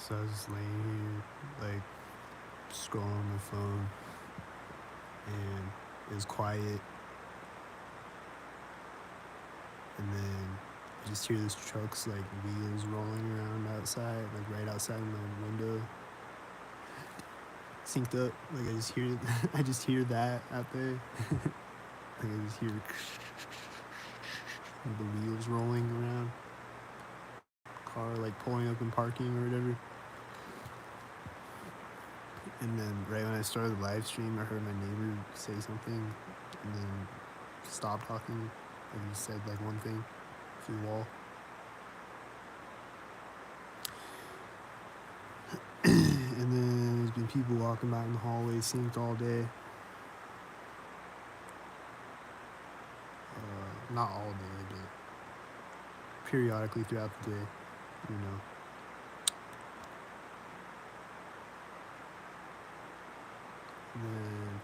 So I was just laying here, like scrolling on my phone, and it was quiet. And then I just hear this truck's like wheels rolling around outside, like right outside my window, synced up. Like I just hear, I just hear that out there. Like I just hear the wheels rolling around, car like pulling up and parking or whatever. And then right when I started the live stream, I heard my neighbor say something, and then stop talking. Like he said like one thing through the wall. And then there's been people walking by in the hallway synced all day. Not all day, but periodically throughout the day, you know. And then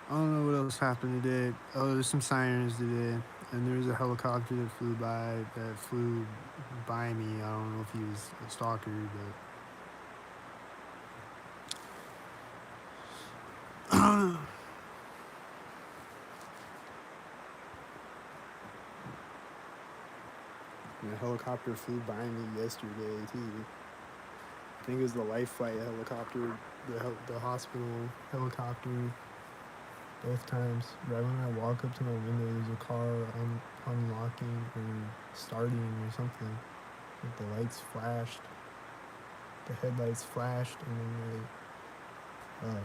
I don't know what else happened today. Oh, there's some sirens today, and there was a helicopter that flew by me. I don't know if he was a stalker, but the helicopter flew by me yesterday too. I think it was the life flight helicopter, the hospital helicopter. Both times, right when I walk up to my window, there's a car unlocking or starting or something. Like the lights flashed, the headlights flashed, and then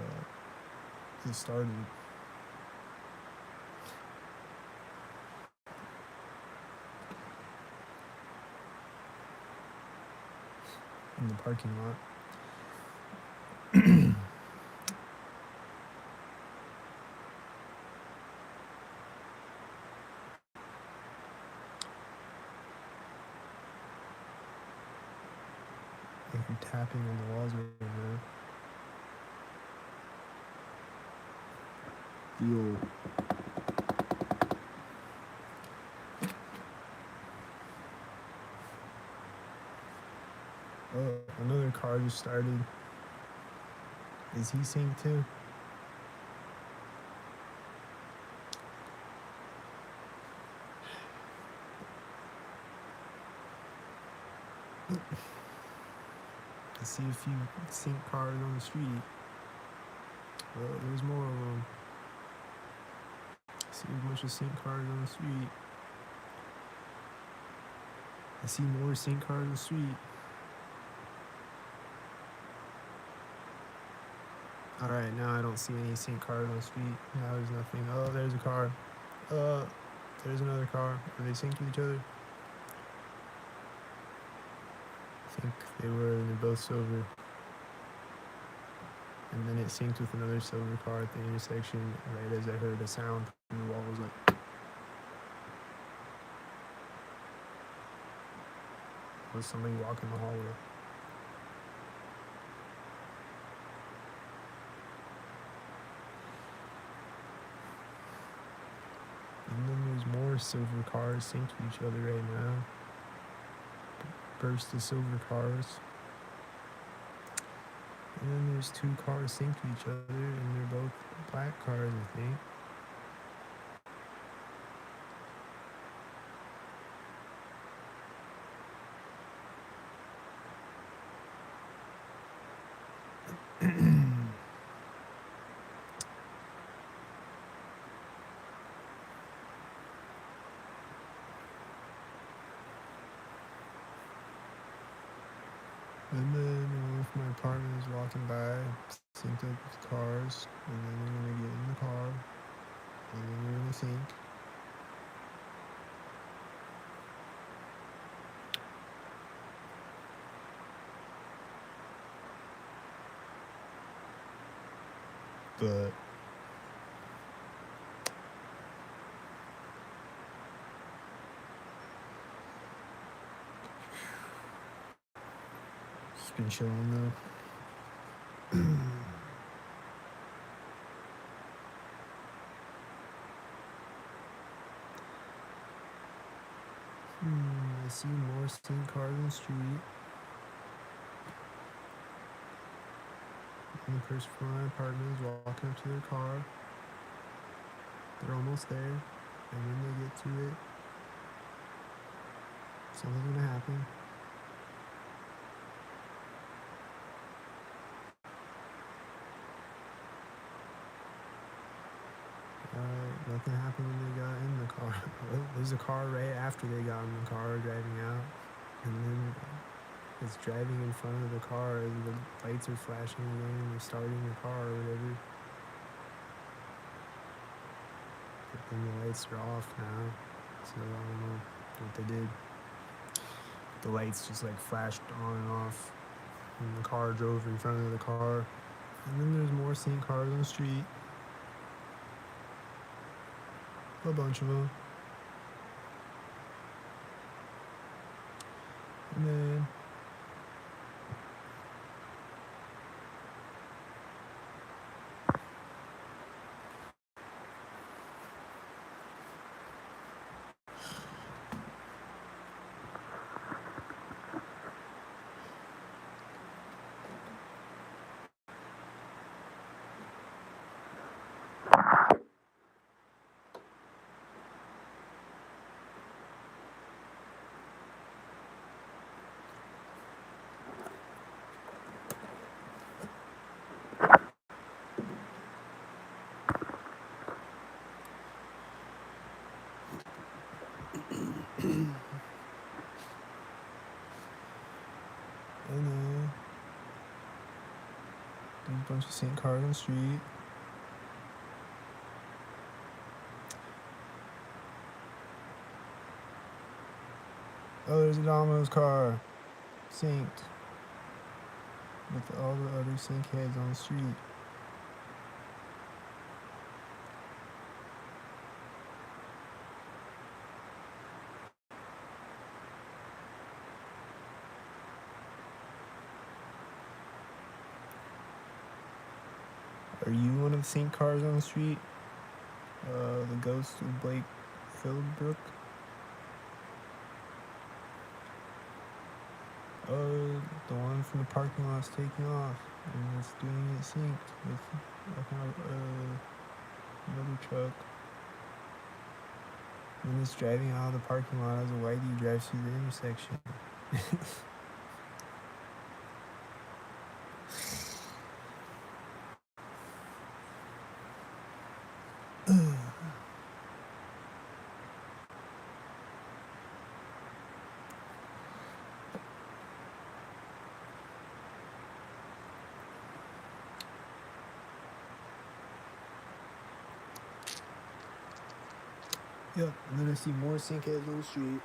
it started. In the parking lot. Like you're tapping on the walls right now. Yo. Oh, another car just started. Is he synced too? I see a few sync cars on the street. Well, there's more of them. I see a bunch of sync cars on the street. I see more sync cars on the street. Alright, now I don't see any sync cars on the street. Now there's nothing. Oh, there's a car. There's another car. Are they synced with each other? I think they were, and they're both silver. And then it synced with another silver car at the intersection right as I heard a sound from the wall. Was like, was somebody walking the hallway? And then there's more silver cars synced with each other right now. Burst of silver cars. And then there's two cars synced with each other, and they're both black cars, I think. And then if my partner is walking by, synced up with cars, and then they're gonna get in the car, and then they're gonna sync. But just been chilling though. I see more seen cars on the street. And the person from my apartment is walking up to their car. They're almost there. And when they get to it, something's gonna happen. Nothing happened when they got in the car. There's a car right after they got in the car driving out. And then it's driving in front of the car as the lights are flashing again and they're starting the car or whatever. But then the lights are off now. So I don't know what they did. The lights just like flashed on and off. And the car drove in front of the car. And then there's more seen cars on the street. A bunch of them. And then there's a bunch of seen cars on the street. Oh, there's a Domino's car. Synced. With all the other sync heads on the street. Are you one of the sync cars on the street? The ghost of Blake Philbrook? The one from the parking lot's taking off and it's doing it synced with another truck. And it's driving out of the parking lot as a whitey drives through the intersection. Yep, and then I see more sync heads on the street.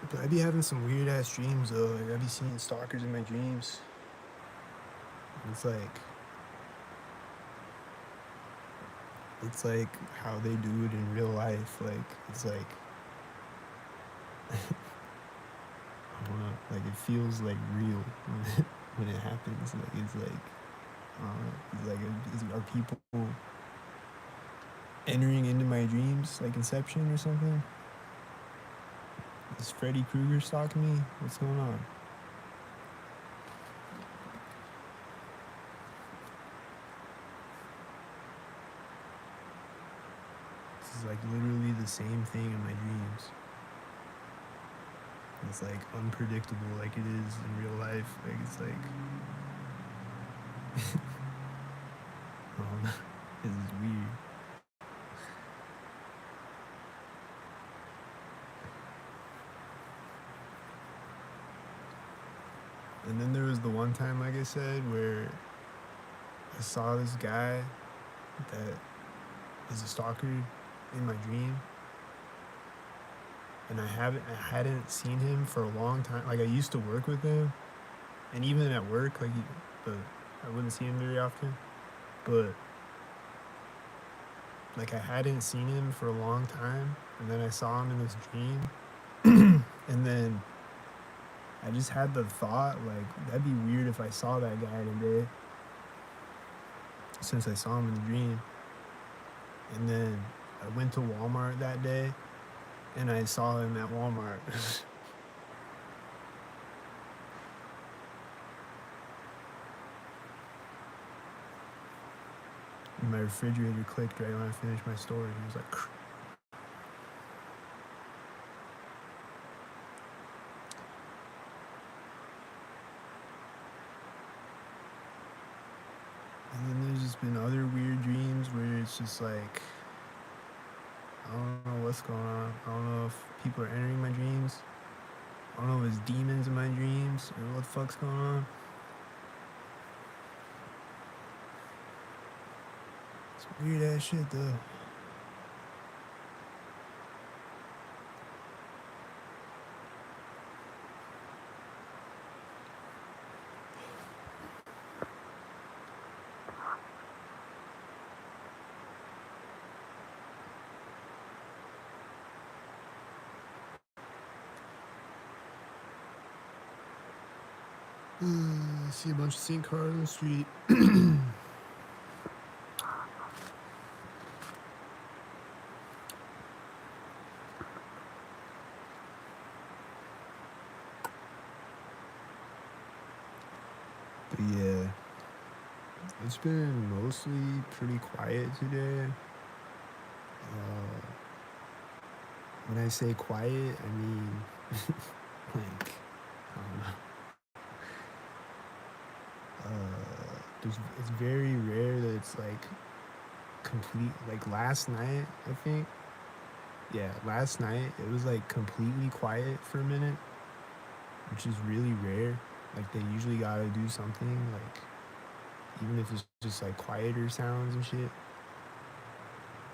But I be having some weird ass dreams though. Like I be seeing stalkers in my dreams. It's like how they do it in real life. Like it's like I don't know. Like it feels like real when it happens. Like it's like I don't know. It's like are people entering into my dreams like Inception or something? Is Freddy Krueger stalking me? What's going on? This is like literally the same thing in my dreams. It's like unpredictable like it is in real life. Like it's like this is weird. And then there was the one time, like I said, where I saw this guy that is a stalker in my dream. And I hadn't seen him for a long time. Like I used to work with him, and even at work, but I wouldn't see him very often. But like I hadn't seen him for a long time, and then I saw him in this dream, and then I just had the thought, like, that'd be weird if I saw that guy today, since I saw him in the dream. And then I went to Walmart that day, and I saw him at Walmart. And my refrigerator clicked right when I finished my story. It was like, and then there's just been other weird dreams where it's just like, I don't know what's going on. I don't know if people are entering my dreams. I don't know if it's demons in my dreams or what the fuck's going on. It's weird ass shit though. I see a bunch of sink cars on the street. But yeah, it's been mostly pretty quiet today. When I say quiet, I mean like, I don't know. It's very rare that it's like complete. Like last night, I think. Yeah, last night it was like completely quiet for a minute, which is really rare. Like they usually gotta do something, like even if it's just like quieter sounds and shit.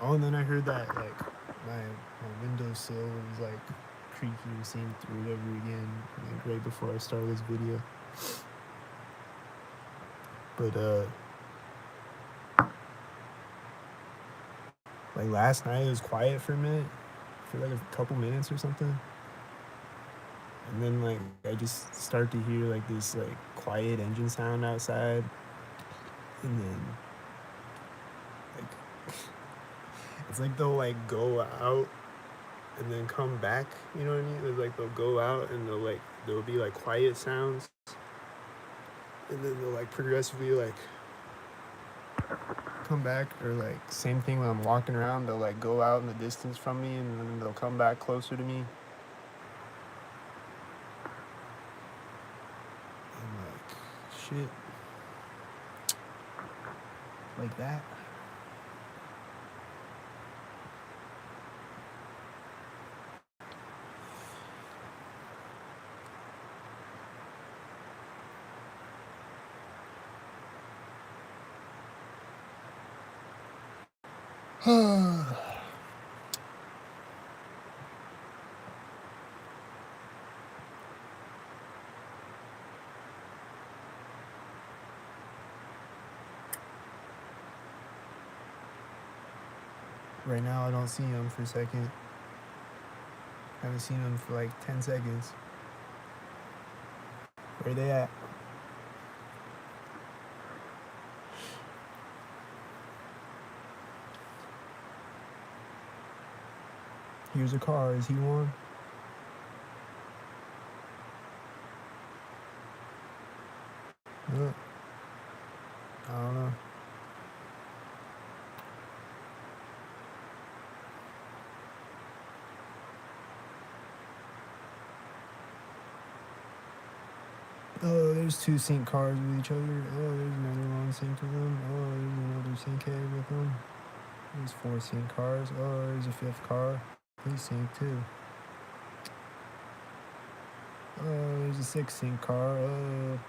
Oh, and then I heard that like my windowsill was like creaky and seemed through it over again, like right before I started this video. But like last night it was quiet for a minute, for like a couple minutes or something. And then like I just start to hear like this like quiet engine sound outside. And then like it's like they'll like go out and then come back, you know what I mean? It's like they'll go out and there'll be like quiet sounds. And then they'll like progressively like come back, or like same thing when I'm walking around, they'll like go out in the distance from me and then they'll come back closer to me. And like shit. Like that. Right now I don't see them for a second. I haven't seen them for like 10 seconds. Where they at? Here's a car. Is he one? I don't know. Oh, there's two sync cars with each other. Oh, there's another one synced with them. Oh, there's another sync head with them. There's 4 sync cars. Oh, there's a 5th car. He's synced too. Oh, there's a 6th sync car. Oh.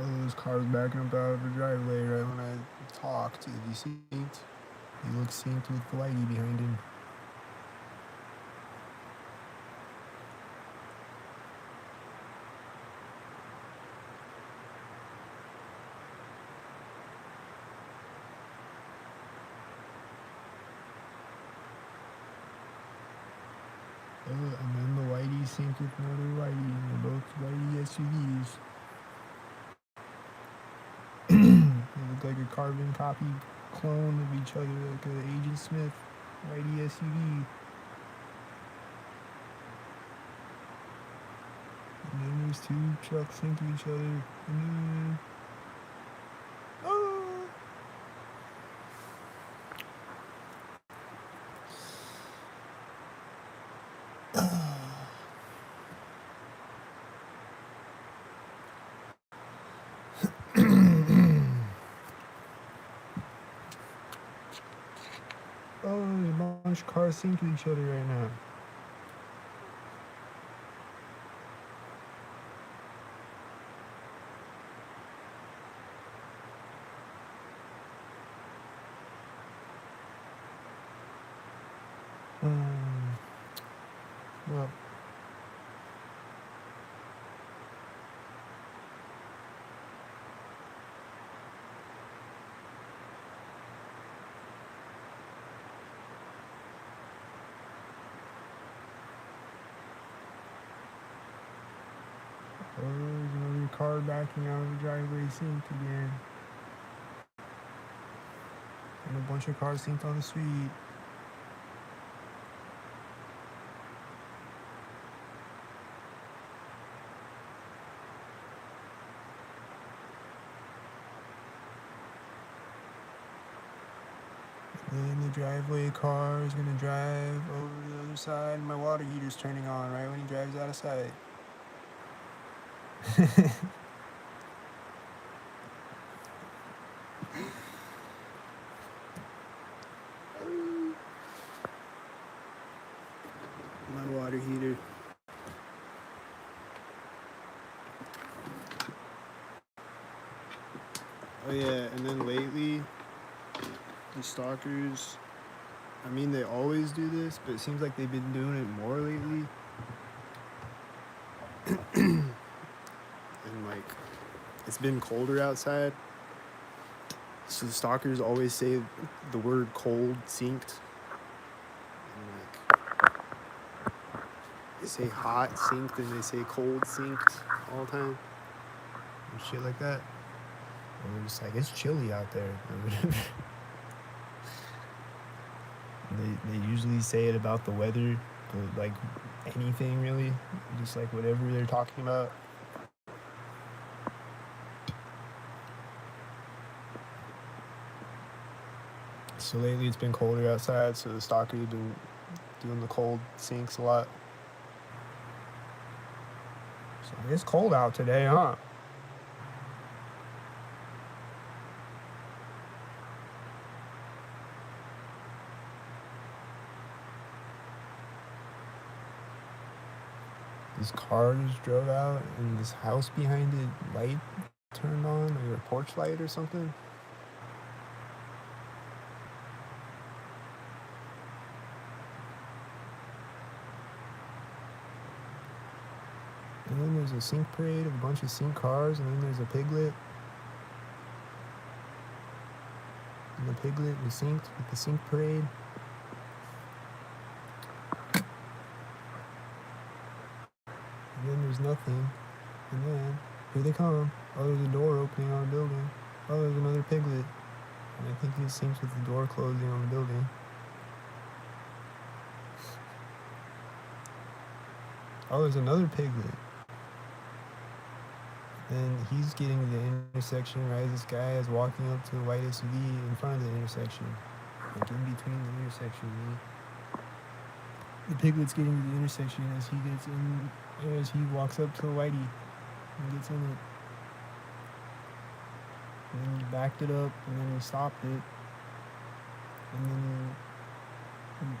all those cars backing up out of the driveway right when I talked. Did you see it? He looks synced with the whitey behind him. And then the whitey synced with another whitey. They're both whitey SUVs. They look like a carbon copy clone of each other, like a Agent Smith whitey SUV. And then there's two trucks synced to each other. And then, oh! Oh, there's a bunch of cars synced to each other right now. Well, oh, there's another car backing out of the driveway synced again. And a bunch of cars synced on the street. And the driveway car is gonna drive over to the other side. And my water heater's turning on right when he drives out of sight. My water heater. Oh yeah, and then lately, the stalkers, I mean they always do this, but it seems like they've been doing it more lately. And like, it's been colder outside, so the stalkers always say the word cold synced. And like, they say hot synced and they say cold synced all the time. And shit like that. And they're just like, it's chilly out there or whatever. They usually say it about the weather, but like anything really, just like whatever they're talking about. So lately it's been colder outside, so the stalkers have been doing the cold sinks a lot. So it's cold out today, huh? This car just drove out, and this house behind it, light turned on, like a porch light or something. And then there's a sync parade of a bunch of sync cars, and then there's a piglet. And the piglet was synced with the sync parade. And then there's nothing. And then, here they come. Oh, there's a door opening on a building. Oh, there's another piglet. And I think it syncs with the door closing on the building. Oh, there's another piglet. And he's getting to the intersection right as this guy is walking up to the white SUV in front of the intersection. Like in between the intersection. The piglet's getting to the intersection as he gets in, as he walks up to the whitey and gets in it. And then he backed it up, and then he stopped it. And then and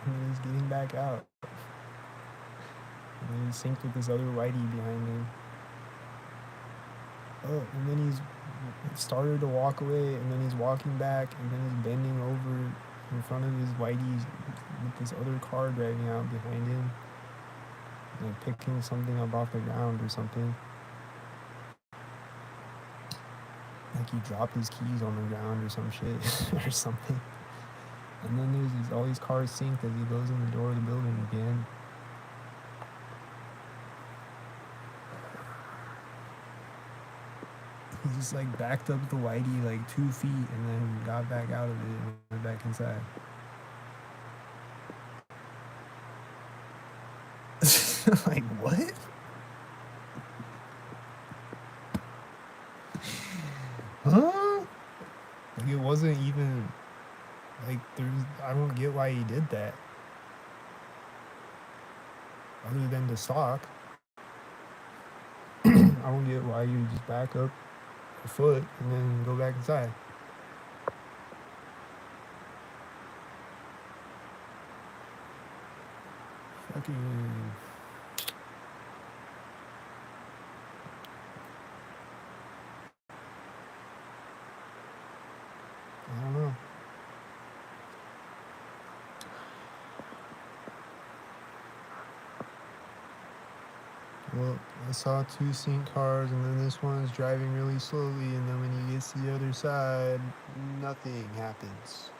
then he's getting back out. And then he's synced with this other whitey behind him. Oh, and then he's started to walk away, and then he's walking back, and then he's bending over in front of his whitey with this other car driving out behind him, like picking something up off the ground or something. Like he dropped his keys on the ground or some shit or something. And then there's all these cars synced as he goes in the door of the building again. He just like backed up the whitey like 2 feet and then got back out of it and went back inside. Like what? Huh? Like it wasn't even like I don't get why he did that. Other than to stalk. I don't get why you just back up a foot and then go back inside. Fucking I don't know. Well, I saw 2 sync cars, and then this one's driving really slowly, and then when he gets to the other side, nothing happens.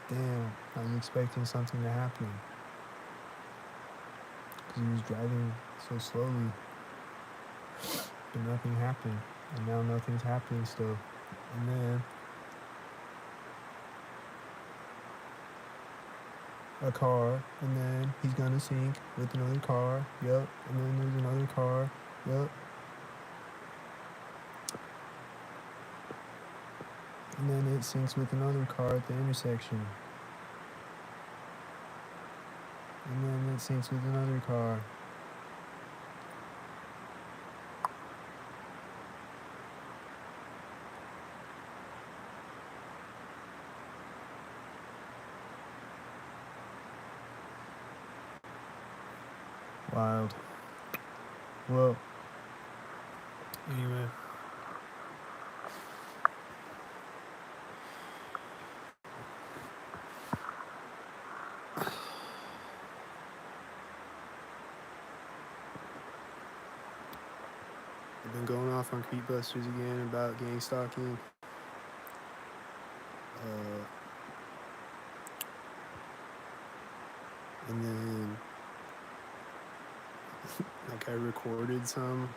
Damn, I was expecting something to happen. Because he was driving so slowly, but nothing happened. And now nothing's happening still. And then a car, and then he's gonna sync with another car. Yep. And then there's another car. Yep. And then it syncs with another car at the intersection. And then it syncs with another car. Wild. Well, anyway. I've been going off on Creepbusters again about gang stalking. And then like I recorded some.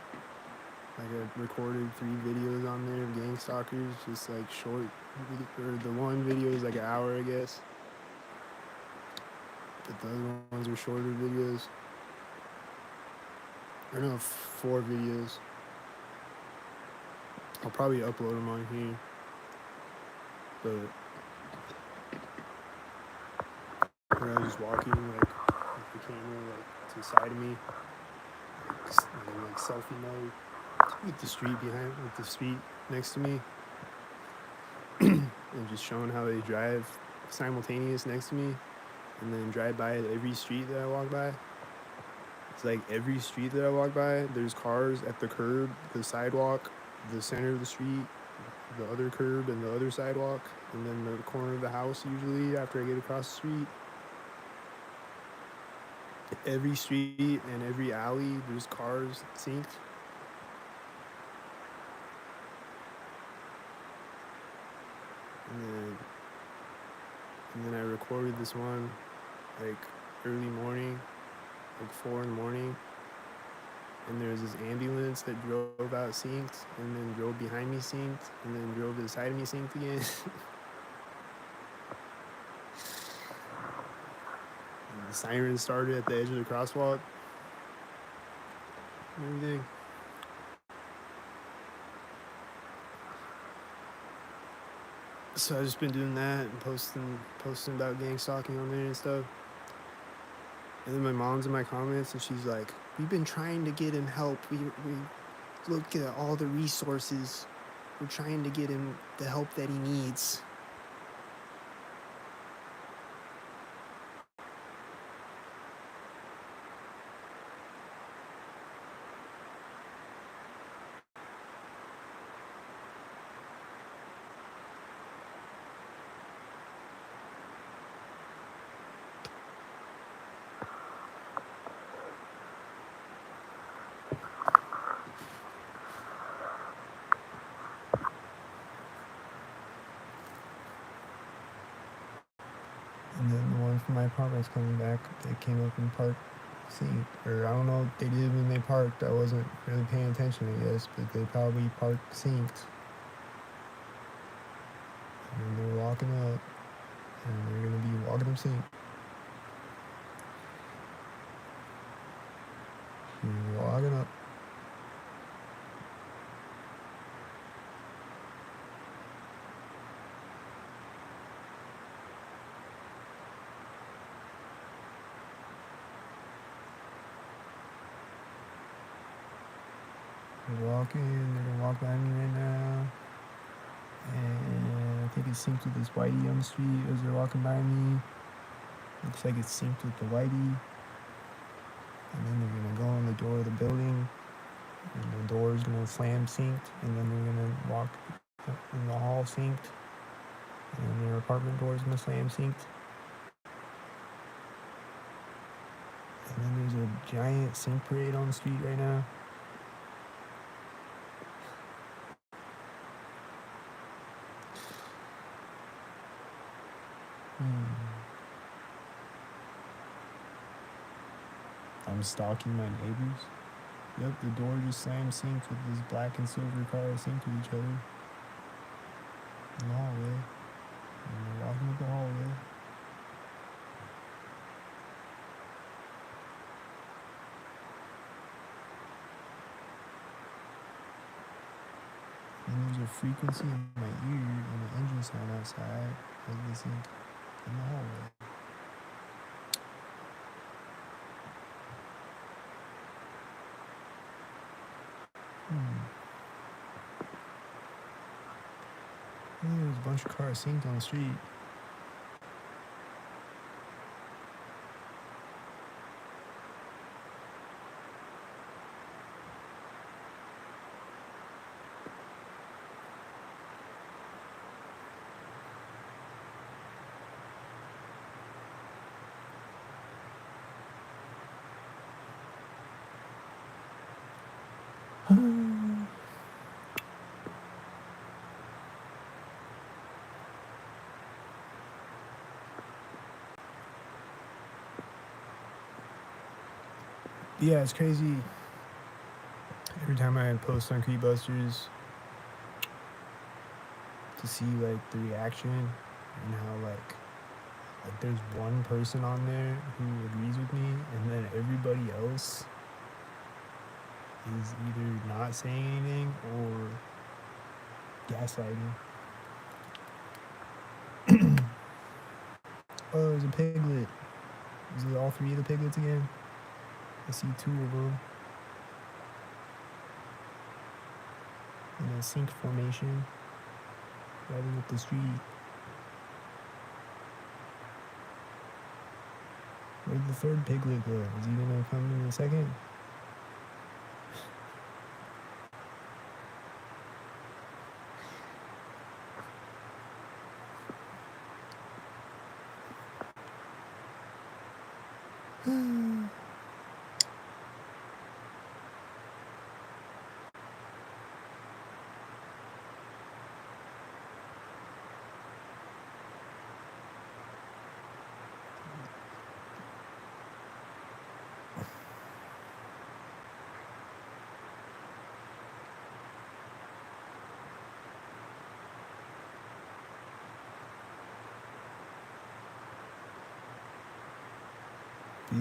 Like I recorded 3 videos on there of gang stalkers, just like short. Or the one video is like an hour, I guess. But the other ones are shorter videos. Or no, 4 videos. I'll probably upload them on here. But when I was just walking like with the camera like to the side of me, like selfie mode, with the street next to me, and just showing how they drive simultaneous next to me, and then drive by every street that I walk by. It's like every street that I walk by, there's cars at the curb, the sidewalk, the center of the street, the other curb, and the other sidewalk, and then the corner of the house usually after I get across the street. Every street and every alley, there's cars synced. And then I recorded this one like early morning, like 4 in the morning. And there was this ambulance that drove out synced, and then drove behind me synced, and then drove to the side of me synced again. And the siren started at the edge of the crosswalk and everything. So I've just been doing that and posting about gang stalking on there and stuff. And then my mom's in my comments and she's like, "We've been trying to get him help. We look at all the resources. We're trying to get him the help that he needs." apartments coming back, they came up and parked synced. Or I don't know what they did when they parked. I wasn't really paying attention, I guess, but they probably parked synced. And they're walking up, and they're gonna be walking up synced. You're walking up. They're walking. They're gonna walk by me right now. And I think it's synced with this whitey on the street as they're walking by me. Looks like it's synced with the whitey. And then they're gonna go on the door of the building. And the door is gonna slam synced. And then they're gonna walk in the hall synced. And then their apartment door is gonna slam synced. And then there's a giant sync parade on the street right now. I'm stalking my neighbors. Yep, the door just slammed synced with this black and silver car synced with each other. In the hallway. And they're walking up the hallway. And there's a frequency in my ear and an engine sound outside as they sync in the hallway. And there's a bunch of cars synced on the street. Yeah, it's crazy. Every time I post on Creepbusters to see like the reaction and how like there's one person on there who agrees with me, and then everybody else is either not saying anything or gaslighting. Oh, there's a piglet. Is it all three of the piglets again? I see two of them in a sync formation, riding up the street. Where'd the third piglet go? Is he gonna come in a second?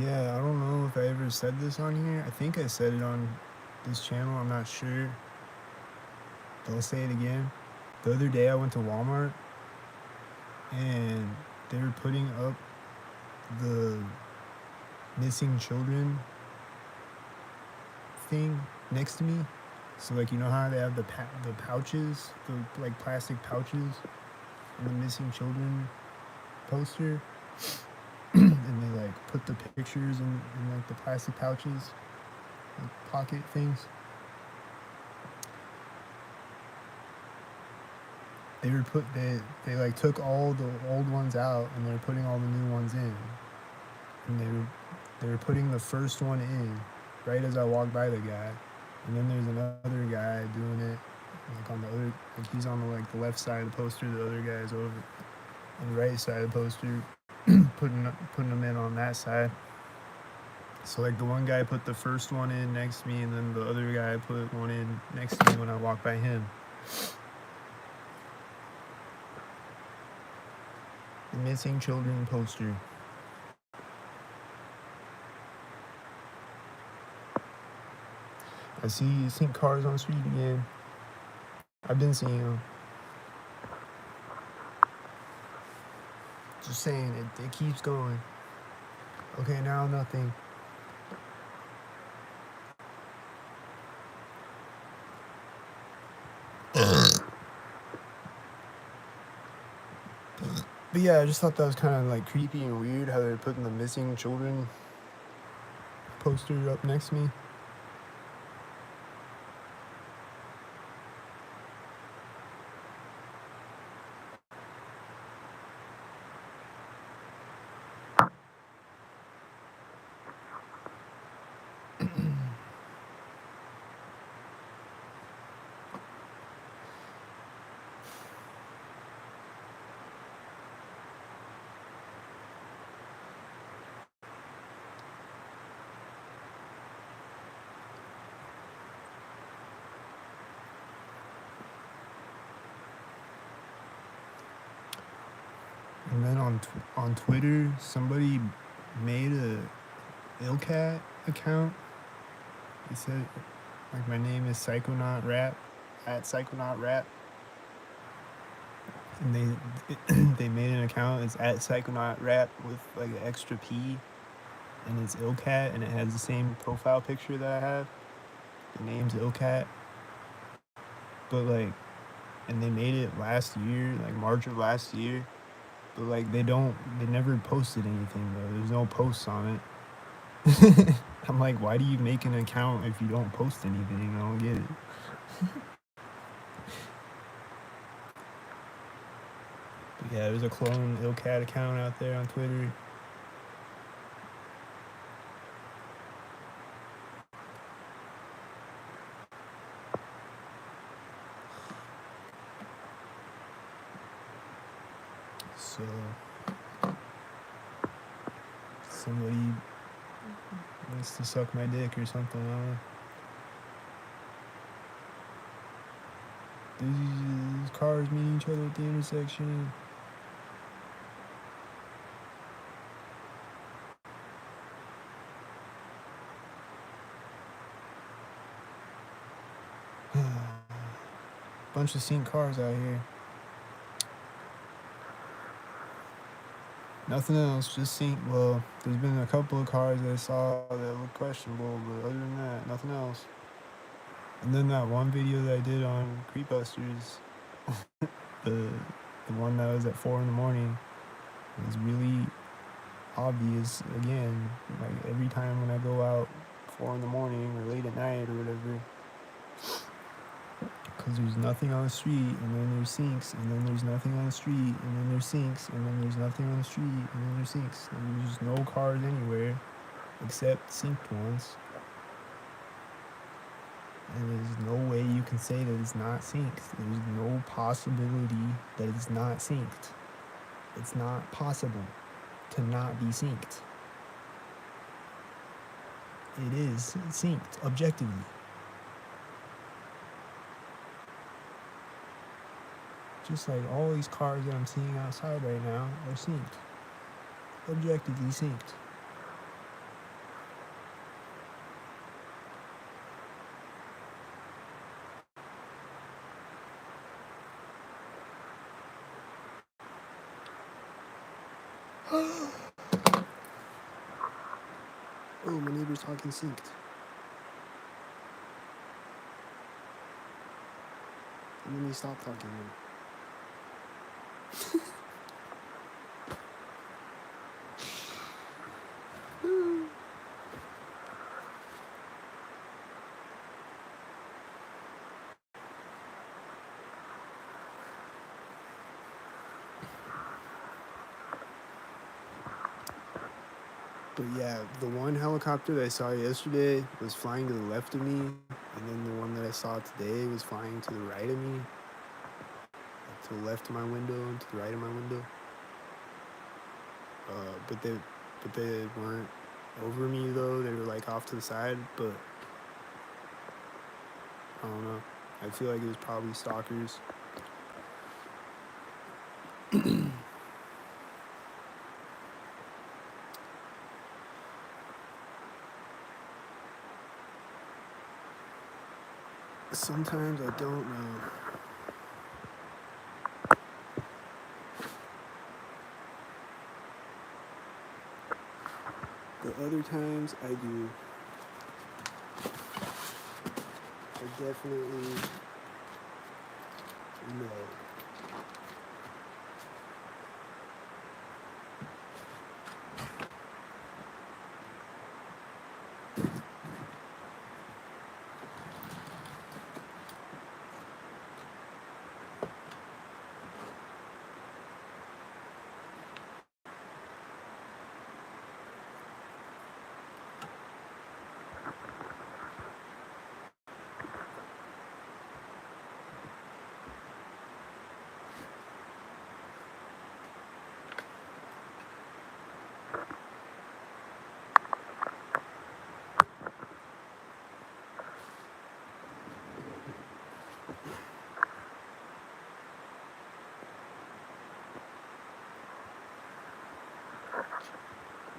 Yeah, I don't know if I ever said this on here. I think I said it on this channel. I'm not sure. But I'll say it again. The other day I went to Walmart and they were putting up the missing children thing next to me. So like, you know how they have the pouches, the like plastic pouches in the missing children poster? And they like put the pictures in like the plastic pouches, like pocket things. They like took all the old ones out and they're putting all the new ones in. And they were putting the first one in right as I walked by the guy. And then there's another guy doing it like on the other, like he's on the like the left side of the poster, the other guy's over on the right side of the poster. putting them in on that side. So like the one guy put the first one in next to me, and then the other guy put one in next to me when I walked by him. The missing children poster. I see cars on the street again. I've been seeing them. Just saying, it keeps going. Okay, now nothing. But yeah, I just thought that was kind of like creepy and weird how they're putting the missing children poster up next to me. And then on Twitter, somebody made a Illcat account. They said like my name is Psychonaut Rap at Psychonaut Rap, and they made an account. It's at Psychonaut Rap with like an extra P, and it's Illcat, and it has the same profile picture that I have. The name's Illcat, but like, and they made it last year, like March of last year. But like they never posted anything though. There's no posts on it. I'm like, why do you make an account if you don't post anything? I don't get it. But yeah, there's a clone Illcat account out there on Twitter. So somebody wants to suck my dick or something. I don't know. These cars meeting each other at the intersection. Bunch of seen cars out here. Nothing else, just seen. Well, there's been a couple of cars that I saw that look questionable, but other than that, nothing else. And then that one video that I did on Creepbusters, the one that was at 4 in the morning, was really obvious again. Like every time when I go out 4 in the morning or late at night or whatever, because there's nothing on the street, and then there's sinks, and then there's nothing on the street, and then there's sinks, and then there's nothing on the street, and then there's sinks, and there's no cars anywhere except sinked ones. And there's no way you can say that it's not synced. There's no possibility that it's not synced. It's not possible to not be synced. It is synced objectively. Just like all these cars that I'm seeing outside right now are synced. Objectively synced. Oh, my neighbor's talking synced. And then he stopped talking. But yeah, the one helicopter that I saw yesterday was flying to the left of me, and then the one that I saw today was flying to the right of me, to the left of my window and to the right of my window. But they weren't over me though. They were like off to the side. But I don't know. I feel like it was probably stalkers. Sometimes I don't know. But other times I do. I definitely know.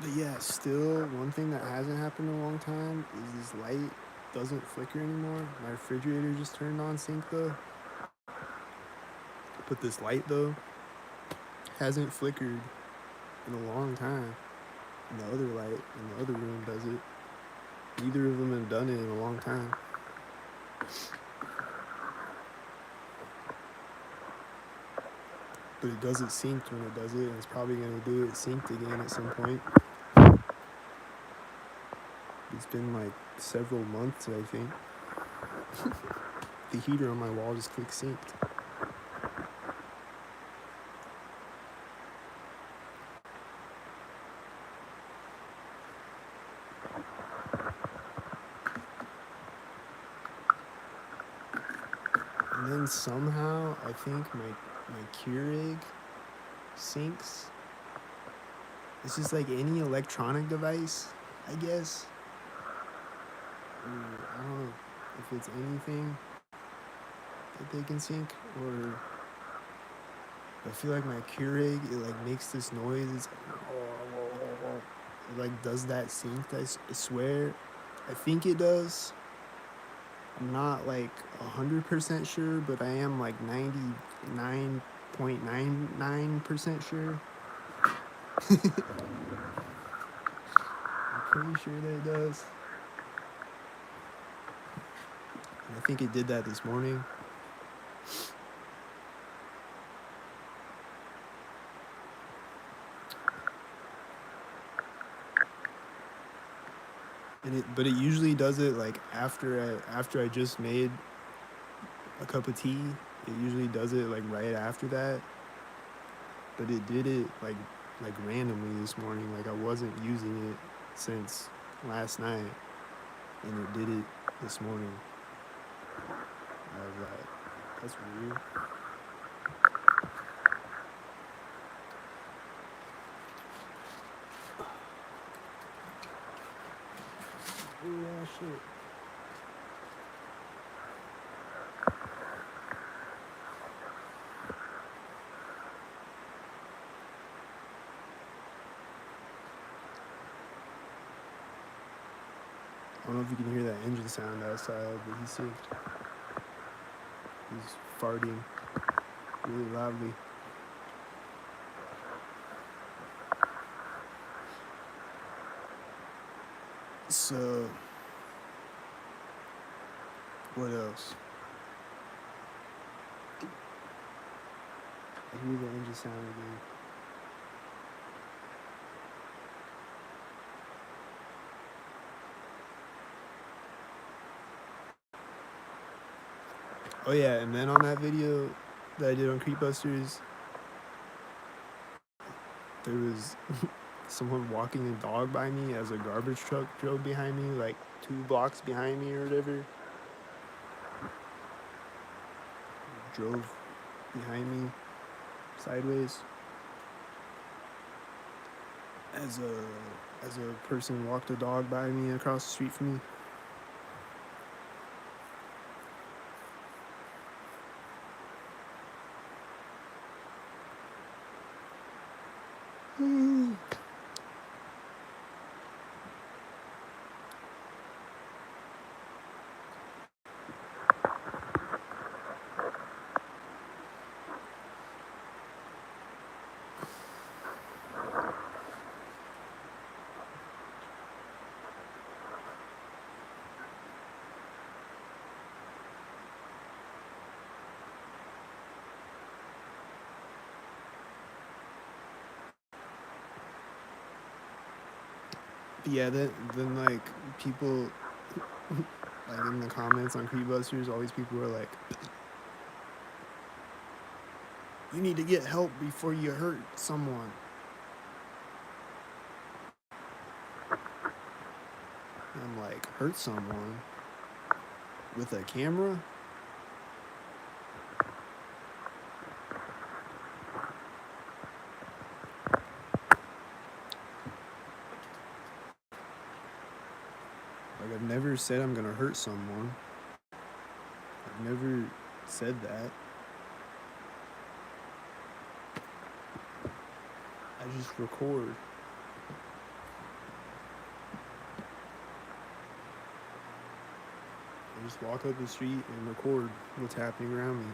But yeah, still, one thing that hasn't happened in a long time is this light doesn't flicker anymore. My refrigerator just turned on sync though. But this light though hasn't flickered in a long time. And the other light in the other room does it. Neither of them have done it in a long time. But it does it synced when it does it, and it's probably going to do it synced again at some point. It's been like several months, I think. The heater on my wall just click synced. And then somehow, I think my Keurig syncs. It's just like any electronic device, I guess. I don't know if it's anything that they can sync, or I feel like my Keurig, it like makes this noise. It's like, it like does that sync. I swear, I think it does. I'm not like 100% sure, but I am like 99.99% sure. I'm pretty sure that it does. And I think it did that this morning. But it usually does it like after I just made a cup of tea. It usually does it like right after that. But it did it like randomly this morning. Like I wasn't using it since last night, and it did it this morning. I was like, that's weird. Oh yeah, shit. I don't know if you can hear that engine sound outside, but he's sick. He's farting really loudly. So, what else? I hear the engine sound again. Oh yeah, and then on that video that I did on Creepbusters, there was someone walking a dog by me as a garbage truck drove behind me, like 2 blocks behind me or whatever. Drove behind me sideways. as a person walked a dog by me across the street from me. Yeah, then like people like in the comments on Creepbusters, all these people were like, "You need to get help before you hurt someone." And I'm like, hurt someone with a camera? Like, I've never said I'm gonna hurt someone. I've never said that. I just record. I just walk up the street and record what's happening around me.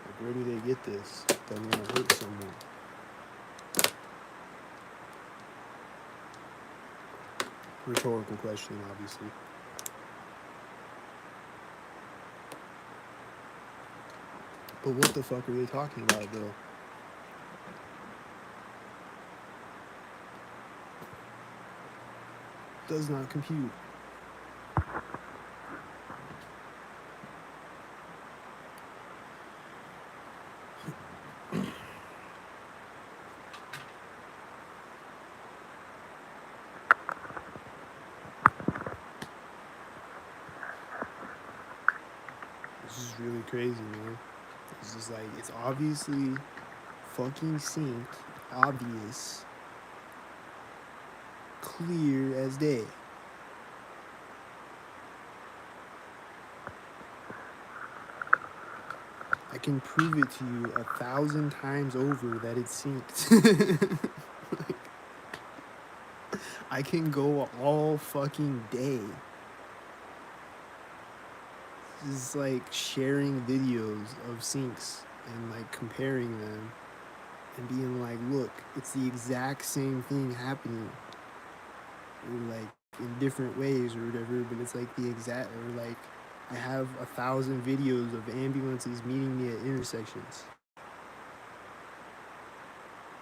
Like, where do they get this? That I'm gonna hurt someone. Rhetorical question, obviously. But what the fuck are they talking about, though? Does not compute. This is really crazy, man. It's just like, it's obviously fucking synced, obvious, clear as day. I can prove it to you 1,000 times over that it's synced. Like, I can go all fucking day just like sharing videos of syncs and like comparing them and being like, look, it's the exact same thing happening, or like in different ways or whatever, but it's like the exact, or like I have 1,000 videos of ambulances meeting me at intersections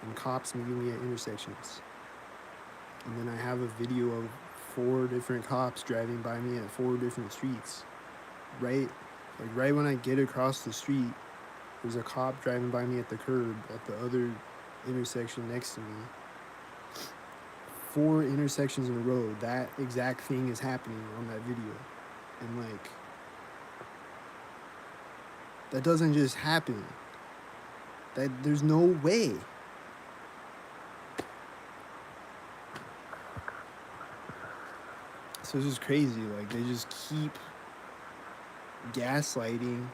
and cops meeting me at intersections, and then I have a video of 4 different cops driving by me at 4 different streets, right? Like right when I get across the street, there's a cop driving by me at the curb at the other intersection next to me. 4 intersections in a row, that exact thing is happening on that video. And like, that doesn't just happen. That there's no way. So it's just crazy. Like, they just keep gaslighting.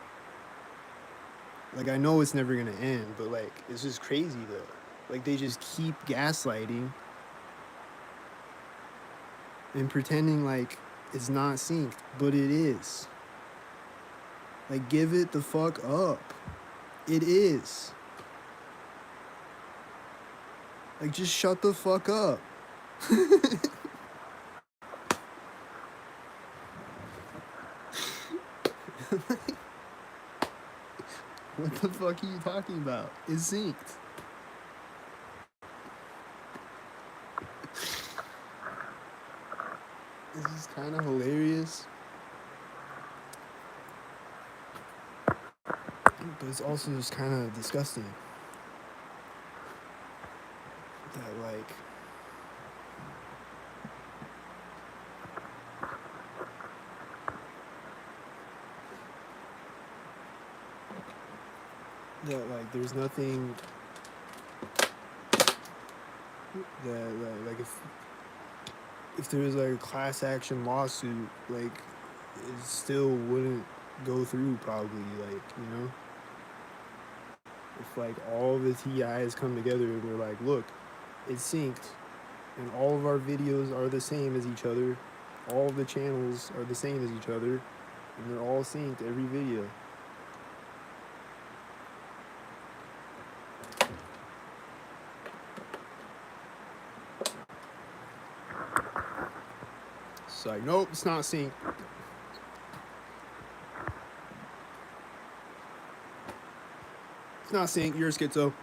Like, I know it's never gonna end, but like, it's just crazy though. Like, they just keep gaslighting and pretending like it's not synced, but it is. Like, give it the fuck up. It is. Like, just shut the fuck up. What the fuck are you talking about? It's synced. This is kind of hilarious. But it's also just kind of disgusting. That, like, that like there's nothing that like if there was like a class action lawsuit, like it still wouldn't go through probably, like, you know? If like all the TIs come together and we're like, look, it's synced and all of our videos are the same as each other, all of the channels are the same as each other, and they're all synced every video. It's like, nope, it's not synced. It's not synced, you're a schizo.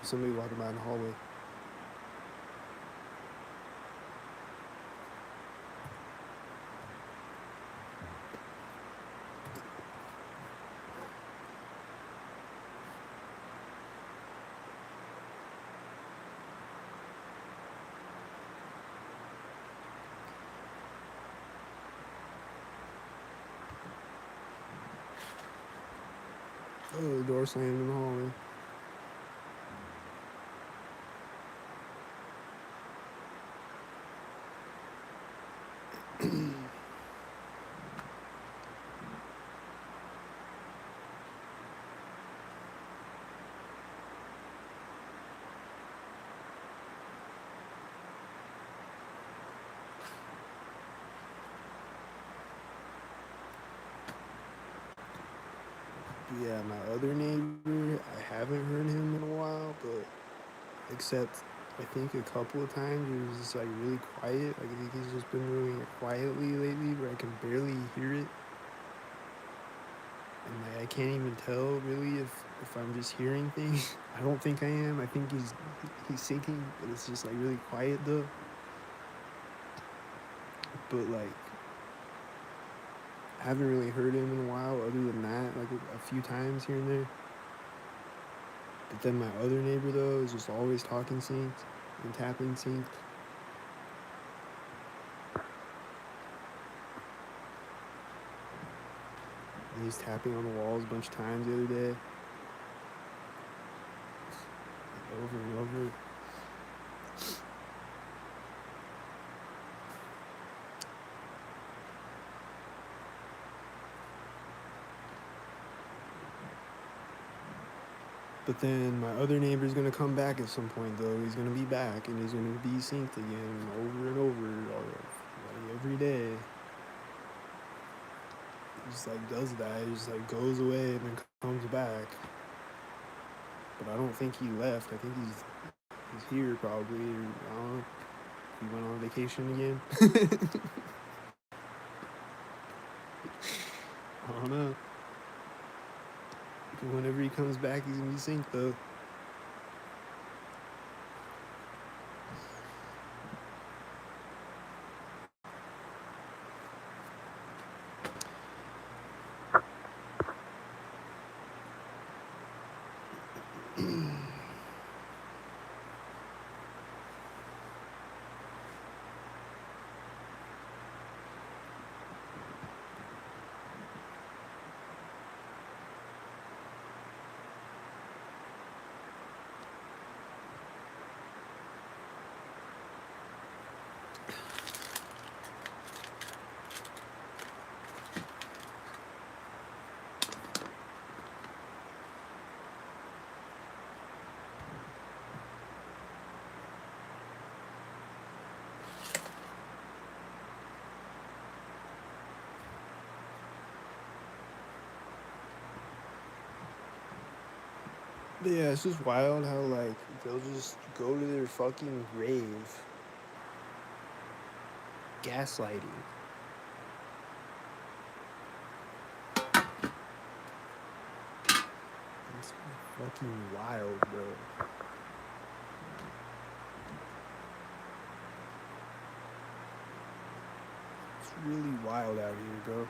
Somebody walking by in the hallway. Oh, the door slammed in the hallway. Yeah, my other neighbor, I haven't heard him in a while, but except I think a couple of times it was just like really quiet. Like I think he's just been doing it quietly lately, where I can barely hear it, and like I can't even tell really if I'm just hearing things. I don't think I am. I think he's sinking, but it's just like really quiet though. But like I haven't really heard him in a while. Other than that, like a few times here and there. But then my other neighbor though is just always talking synced and tapping synced. And he's tapping on the walls a bunch of times the other day. Over and over. But then my other neighbor's gonna come back at some point though. He's gonna be back and he's gonna be synced again over and over, like every day. He just like does that. He just like goes away and then comes back. But I don't think he left. I think he's here probably. Or, I don't know. He went on vacation again. I don't know. But whenever he comes back, he's gonna be synced though. But yeah, it's just wild how like they'll just go to their fucking grave gaslighting. It's fucking wild, bro. It's really wild out here, bro.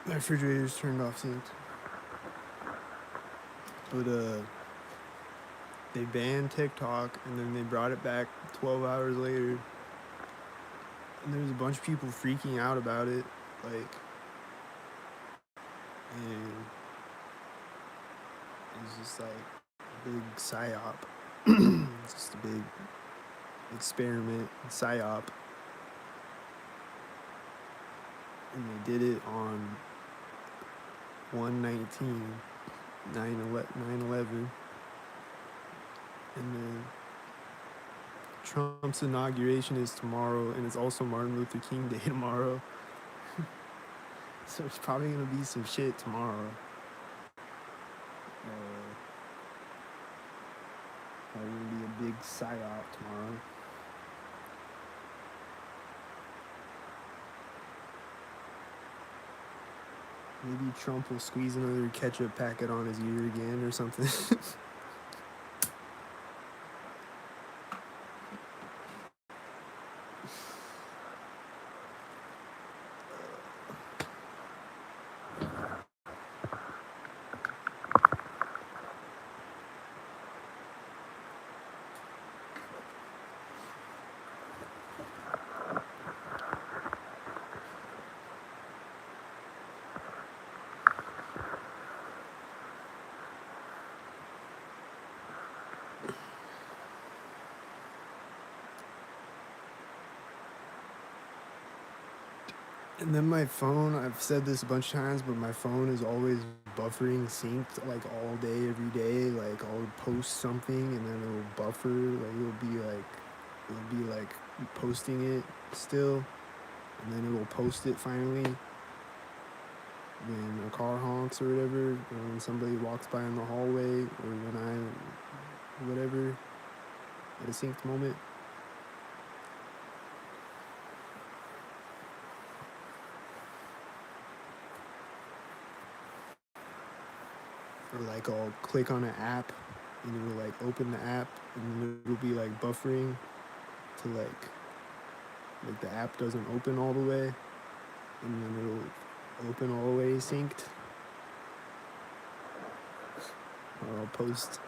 My refrigerator's turned off synced. But they banned TikTok and then they brought it back 12 hours later. And there was a bunch of people freaking out about it, like, and it's just like a big psyop. It's just a big experiment, psyop. And they did it on 1/19, 9/11, and then Trump's inauguration is tomorrow, and it's also Martin Luther King Day tomorrow. So it's probably gonna be some shit tomorrow. Probably gonna be a big psyop tomorrow. Maybe Trump will squeeze another ketchup packet on his ear again or something. And then my phone, I've said this a bunch of times, but my phone is always buffering synced like all day, every day. Like I'll post something and then it'll buffer. Like it'll be like posting it still, and then it will post it finally when a car honks or whatever, or when somebody walks by in the hallway, or when whatever, at a synced moment. Or like I'll click on an app and it will like open the app and then it'll be like buffering to like the app doesn't open all the way, and then it'll open all the way synced. Or I'll post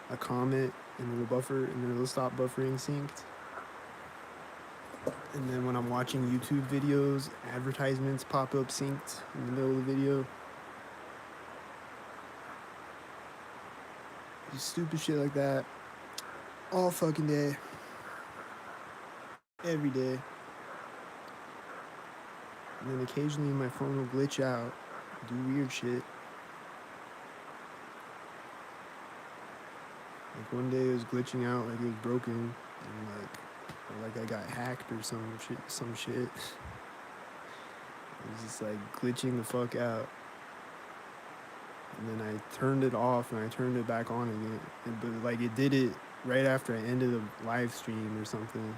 a comment and it'll buffer and then it'll stop buffering synced. And then when I'm watching YouTube videos, advertisements pop up synced in the middle of the video. Just stupid shit like that. All fucking day. Every day. And then occasionally my phone will glitch out, do weird shit. Like one day it was glitching out like it was broken, and like I got hacked or some shit. It was just like glitching the fuck out. And then I turned it off and I turned it back on again. But like it did it right after I ended the live stream or something.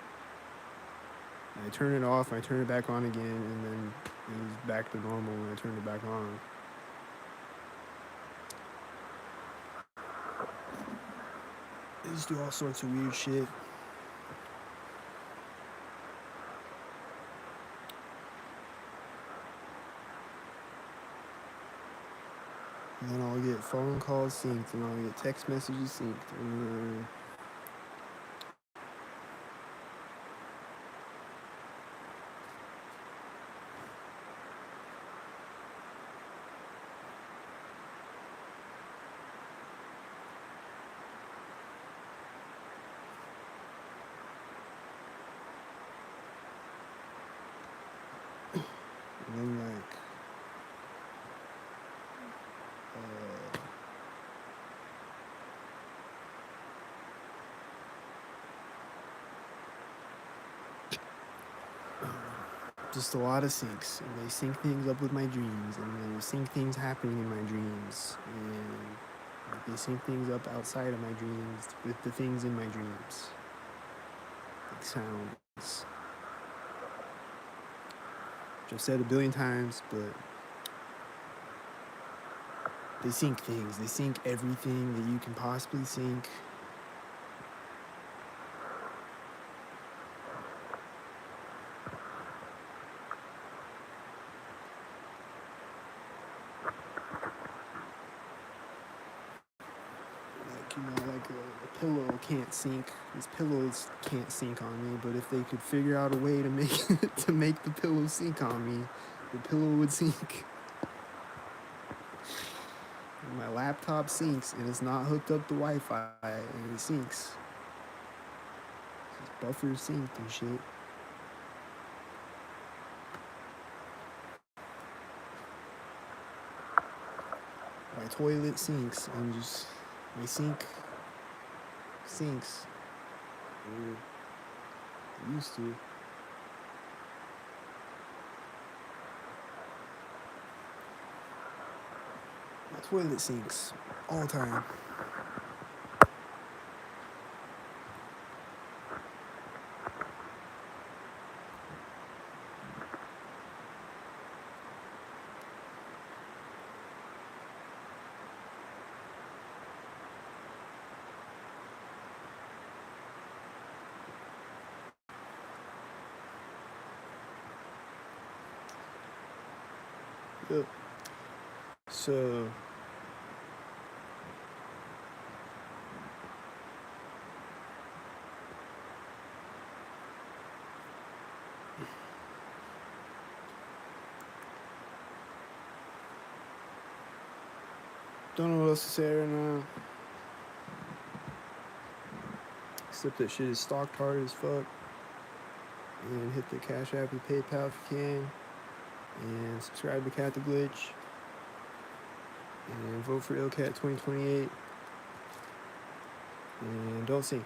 And I turned it off and I turned it back on again, and then it was back to normal when I turned it back on. They just do all sorts of weird shit. And then I'll get phone calls synced, and I'll get text messages synced. And then like just a lot of syncs, and they sync things up with my dreams, and they sync things happening in my dreams, and like, they sync things up outside of my dreams with the things in my dreams, like sounds. Which I've said a billion times, but they sync things. They sync everything that you can possibly sync. the pillow can't sink. These pillows can't sink on me, but if they could figure out a way to make the pillow sink on me, the pillow would sink. My laptop sinks and it's not hooked up to Wi-Fi and it sinks. It's buffer synced and shit. My toilet sinks and just my sink sinks. Weird. It used to. My toilet sinks all the time. Yep. So don't know what else to say right now. Except that shit is stocked hard as fuck. And hit the Cash App and PayPal if you can. And subscribe to Cat the Glitch. And vote for Illcat 2028. And don't sing.